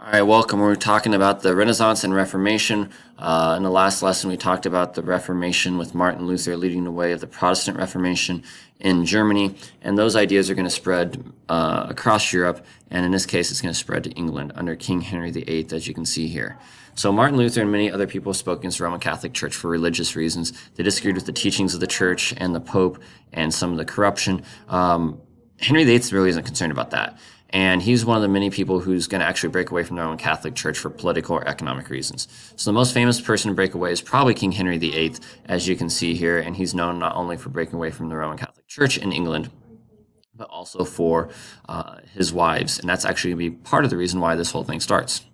All right, welcome. We're talking about the Renaissance and Reformation. In the last lesson, we talked about the Reformation with Martin Luther leading the way of the Protestant Reformation in Germany. And those ideas are going to spread across Europe. And in this case, it's going to spread to England under King Henry VIII, as you can see here. So Martin Luther and many other people spoke against the Roman Catholic Church for religious reasons. They disagreed with the teachings of the Church and the Pope and some of the corruption. Henry VIII really isn't concerned about that. And he's one of the many people who's going to actually break away from the Roman Catholic Church for political or economic reasons. So the most famous person to break away is probably King Henry VIII, as you can see here. And he's known not only for breaking away from the Roman Catholic Church in England, but also for his wives. And that's actually going to be part of the reason why this whole thing starts.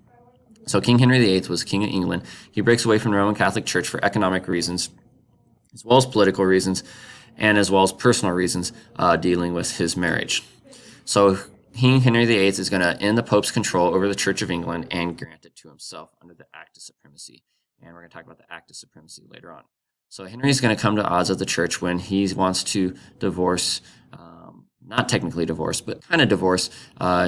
So King Henry VIII was king of England. He breaks away from the Roman Catholic Church for economic reasons, as well as political reasons, and as well as personal reasons dealing with his marriage. So King Henry VIII is going to end the Pope's control over the Church of England and grant it to himself under the Act of Supremacy. And we're going to talk about the Act of Supremacy later on. So Henry's going to come to odds of the Church when he wants to divorce, not technically divorce, but kind of divorce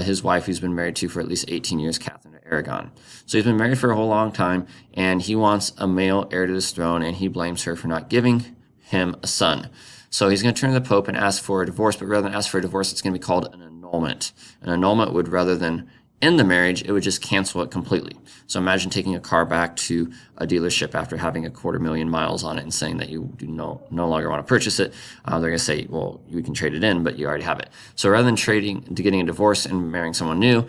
his wife, who's been married to for at least 18 years, Catherine of Aragon. So he's been married for a whole long time, and he wants a male heir to his throne, and he blames her for not giving him a son. So he's going to turn to the Pope and ask for a divorce, but rather than ask for a divorce, it's going to be called an annulment. An annulment would, rather than end the marriage, it would just cancel it completely. So imagine taking a car back to a dealership after having 250,000 miles on it and saying that you do no longer want to purchase it. They're going to say, well, you can trade it in, but you already have it. So rather than getting a divorce and marrying someone new,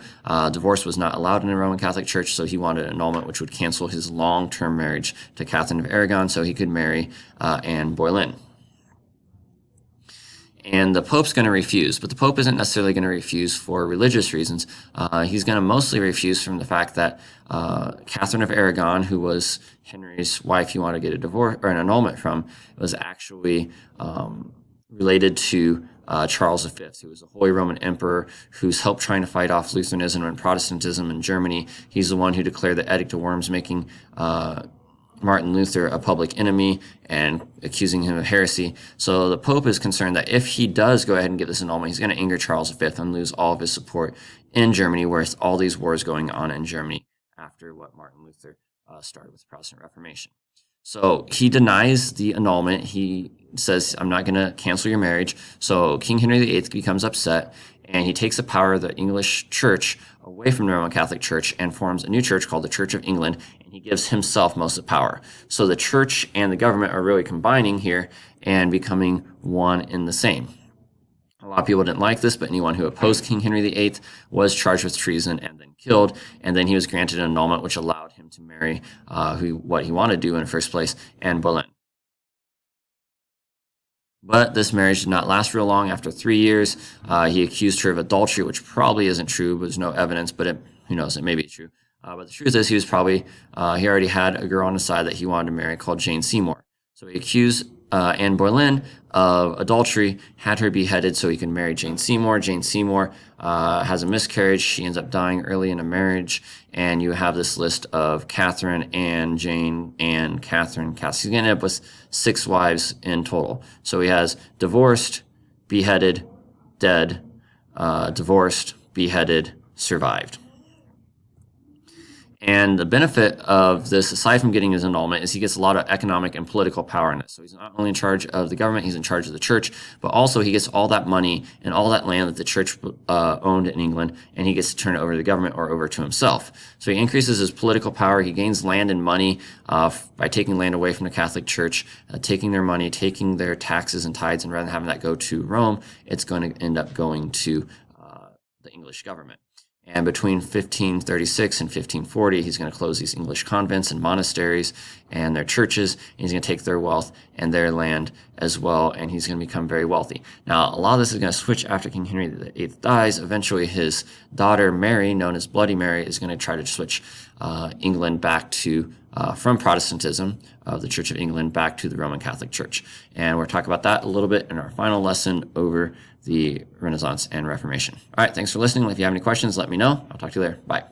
divorce was not allowed in the Roman Catholic Church, so he wanted an annulment, which would cancel his long-term marriage to Catherine of Aragon so he could marry Anne Boleyn. And the Pope's going to refuse, but the Pope isn't necessarily going to refuse for religious reasons. He's going to mostly refuse from the fact that Catherine of Aragon, who was Henry's wife he wanted to get a divorce or an annulment from, was actually related to Charles V, who was a Holy Roman Emperor who's helped trying to fight off Lutheranism and Protestantism in Germany. He's the one who declared the Edict of Worms, making Martin Luther a public enemy and accusing him of heresy. So the Pope is concerned that if he does go ahead and get this annulment, he's going to anger Charles V and lose all of his support in Germany, where it's all these wars going on in Germany after what Martin Luther started with the Protestant Reformation. So he denies the annulment. He says, I'm not going to cancel your marriage. So King Henry VIII becomes upset, and he takes the power of the English church away from the Roman Catholic Church and forms a new church called the Church of England, and he gives himself most of the power. So the church and the government are really combining here and becoming one in the same. A lot of people didn't like this, but anyone who opposed King Henry VIII was charged with treason and then killed, and then he was granted an annulment, which allowed him to marry what he wanted to do in the first place, Anne Boleyn. But this marriage did not last real long. After 3 years, he accused her of adultery, which probably isn't true. There's no evidence, but who knows, it may be true. But the truth is he already had a girl on the side that he wanted to marry called Jane Seymour. So he accused Anne Boleyn of adultery, had her beheaded so he could marry Jane Seymour. Jane Seymour has a miscarriage. She ends up dying early in a marriage. And you have this list of Catherine, Anne, Jane, Anne, Catherine. He's going to end up with 6 wives in total. So he has divorced, beheaded, dead, divorced, beheaded, survived. And the benefit of this, aside from getting his annulment, is he gets a lot of economic and political power in it. So he's not only in charge of the government, he's in charge of the church, but also he gets all that money and all that land that the church owned in England, and he gets to turn it over to the government or over to himself. So he increases his political power. He gains land and money by taking land away from the Catholic Church, taking their money, taking their taxes and tithes, and rather than having that go to Rome, it's going to end up going to the English government. And between 1536 and 1540, he's going to close these English convents and monasteries and their churches. And he's going to take their wealth and their land as well, and he's going to become very wealthy. Now, a lot of this is going to switch after King Henry VIII dies. Eventually, his daughter Mary, known as Bloody Mary, is going to try to switch England back to from Protestantism of the Church of England back to the Roman Catholic Church. And we'll talk about that a little bit in our final lesson over the Renaissance and Reformation. All right, thanks for listening. If you have any questions, let me know. I'll talk to you later. Bye.